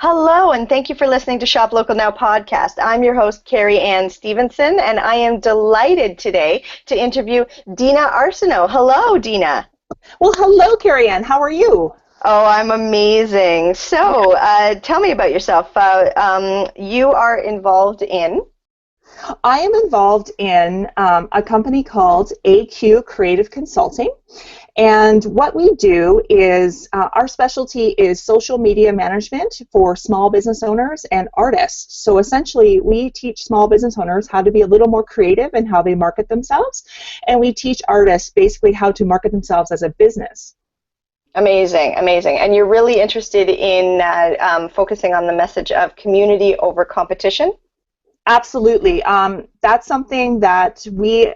Hello, and thank you for listening to Shop Local Now podcast. I'm your host, Carrie Ann Stevenson, and I am delighted today to interview Dina Arsenault. Hello, Dina. Well, hello, Carrie Ann. How are you? Oh, I'm amazing. So, tell me about yourself. You are involved in? I am involved in a company called AQ Creative Consulting. And what we do is our specialty is social media management for small business owners and artists. So essentially, we teach small business owners how to be a little more creative in how they market themselves. And we teach artists basically how to market themselves as a business. Amazing, amazing. And you're really interested in focusing on the message of community over competition? Absolutely. That's something that we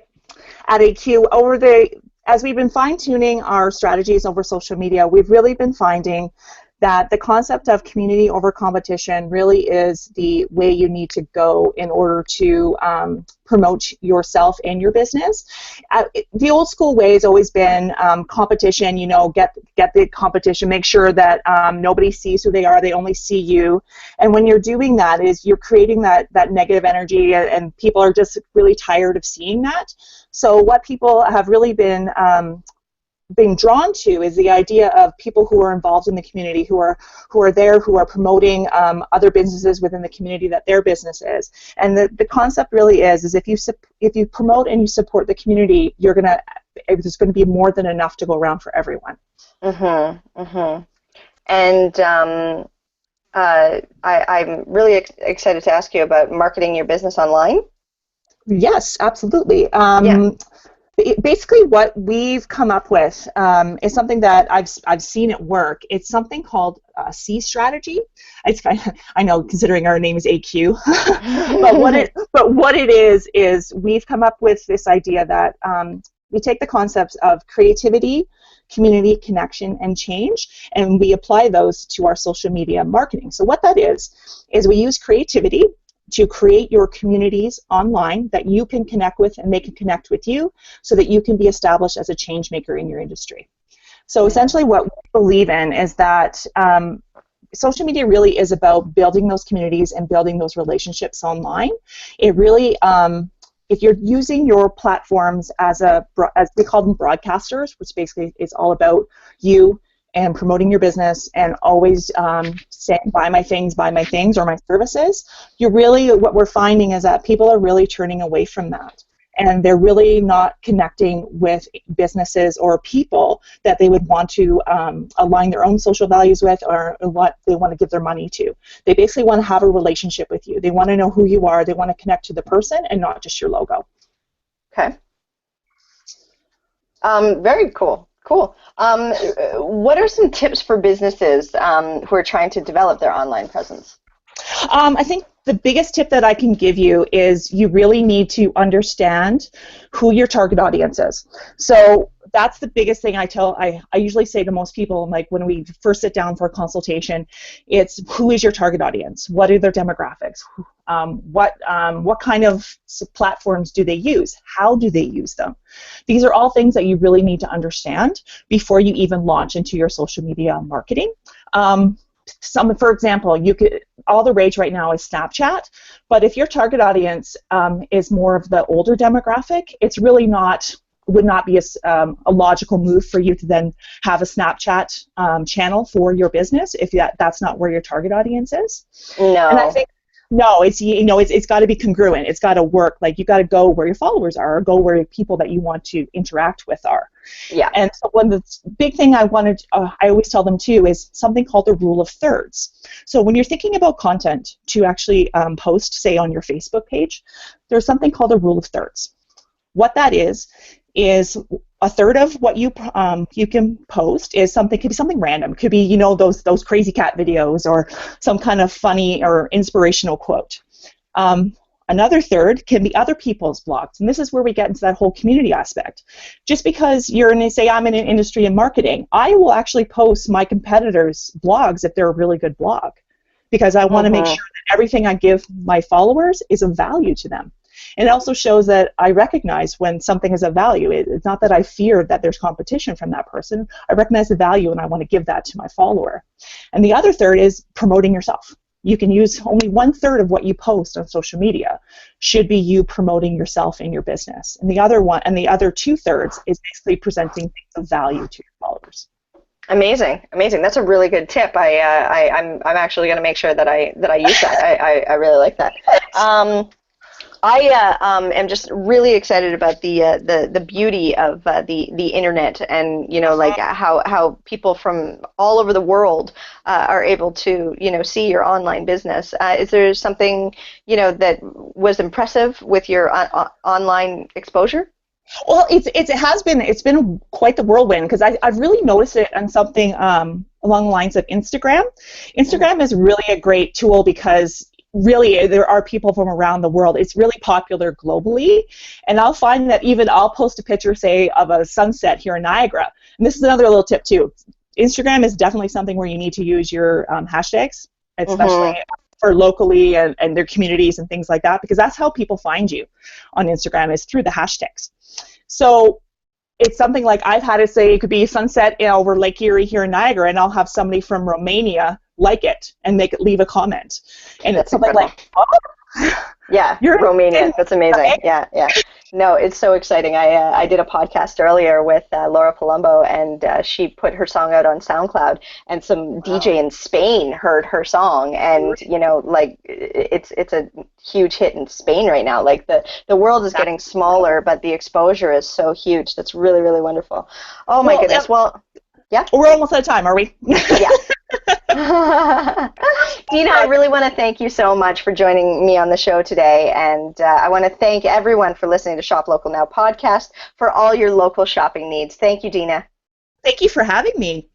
at AQ, as we've been fine-tuning our strategies over social media, we've really been finding that the concept of community over competition really is the way you need to go in order to promote yourself and your business. The old school way has always been competition, get the competition, make sure that nobody sees who they are, they only see you. And when you're doing that is you're creating that negative energy, and people are just really tired of seeing that. So what people have really been being drawn to is the idea of people who are involved in the community, who are there, who are promoting other businesses within the community that their business is. And the concept really is if you promote and you support the community, there's going to be more than enough to go around for everyone. And I'm really excited to ask you about marketing your business online. Yes, absolutely. Basically, what we've come up with is something that I've seen it work. It's something called a C strategy. I know, considering our name is AQ, but what it is we've come up with this idea that we take the concepts of creativity, community, connection, and change, and we apply those to our social media marketing. So what that is we use creativity to create your communities online that you can connect with and they can connect with you so that you can be established as a change maker in your industry. So essentially what we believe in is that social media really is about building those communities and building those relationships online. It really, if you're using your platforms as we call them broadcasters, which basically is all about you and promoting your business and always saying buy my things or my services, what we're finding is that people are really turning away from that. And they're really not connecting with businesses or people that they would want to align their own social values with or what they want to give their money to. They basically want to have a relationship with you. They want to know who you are. They want to connect to the person and not just your logo. Okay. Very cool. Cool. What are some tips for businesses who are trying to develop their online presence? I think the biggest tip that I can give you is you really need to understand who your target audience is. So that's the biggest thing I usually say to most people, like when we first sit down for a consultation, it's who is your target audience? What are their demographics? What kind of platforms do they use? How do they use them? These are all things that you really need to understand before you even launch into your social media marketing. For example, all the rage right now is Snapchat, but if your target audience is more of the older demographic, it's really would not be a logical move for you to then have a Snapchat channel for your business if that's not where your target audience is. No. And I think it's got to be congruent. It's got to work. Like you got to go where your followers are, or go where people that you want to interact with are. Yeah. And so one of the big thing I always tell them too is something called the rule of thirds. So when you're thinking about content to actually post, say on your Facebook page, there's something called the rule of thirds. What that is a third of what you can post could be something random. It could be those crazy cat videos or some kind of funny or inspirational quote. Another third can be other people's blogs, and this is where we get into that whole community aspect. Just because I'm in an industry in marketing, I will actually post my competitors' blogs if they're a really good blog, because I want to make sure that everything I give my followers is of value to them. And it also shows that I recognize when something is of value. It's not that I fear that there's competition from that person. I recognize the value and I want to give that to my follower. And the other third is promoting yourself. You can use only 1/3 of what you post on social media should be you promoting yourself in your business. And the other 2/3 is basically presenting things of value to your followers. Amazing, amazing. That's a really good tip. I'm actually going to make sure that I use that. I really like that. I am just really excited about the beauty of the internet, and like how people from all over the world are able to see your online business. Is there something that was impressive with your online exposure? Well, it's been quite the whirlwind, because I've really noticed it on something along the lines of Instagram. Instagram is really a great tool because really there are people from around the world. It's really popular globally, and I'll find that even I'll post a picture, say, of a sunset here in Niagara. And this is another little tip too. Instagram is definitely something where you need to use your hashtags, especially for locally and their communities and things like that, because that's how people find you on Instagram, is through the hashtags. So it's something like I've had it say it could be sunset over Lake Erie here in Niagara, and I'll have somebody from Romania like it and leave a comment. And That's it's something incredible. Like, oh, yeah, Romania. That's amazing. Yeah. No, it's so exciting. I did a podcast earlier with Laura Palumbo, and she put her song out on SoundCloud, and some DJ in Spain heard her song, and like it's a huge hit in Spain right now. Like the world is getting smaller, but the exposure is so huge. That's really, really wonderful. Oh my goodness. Well, yeah. We're almost out of time, are we? Yeah. Dina, I really want to thank you so much for joining me on the show today, and I want to thank everyone for listening to Shop Local Now podcast for all your local shopping needs. Thank you, Dina. Thank you for having me.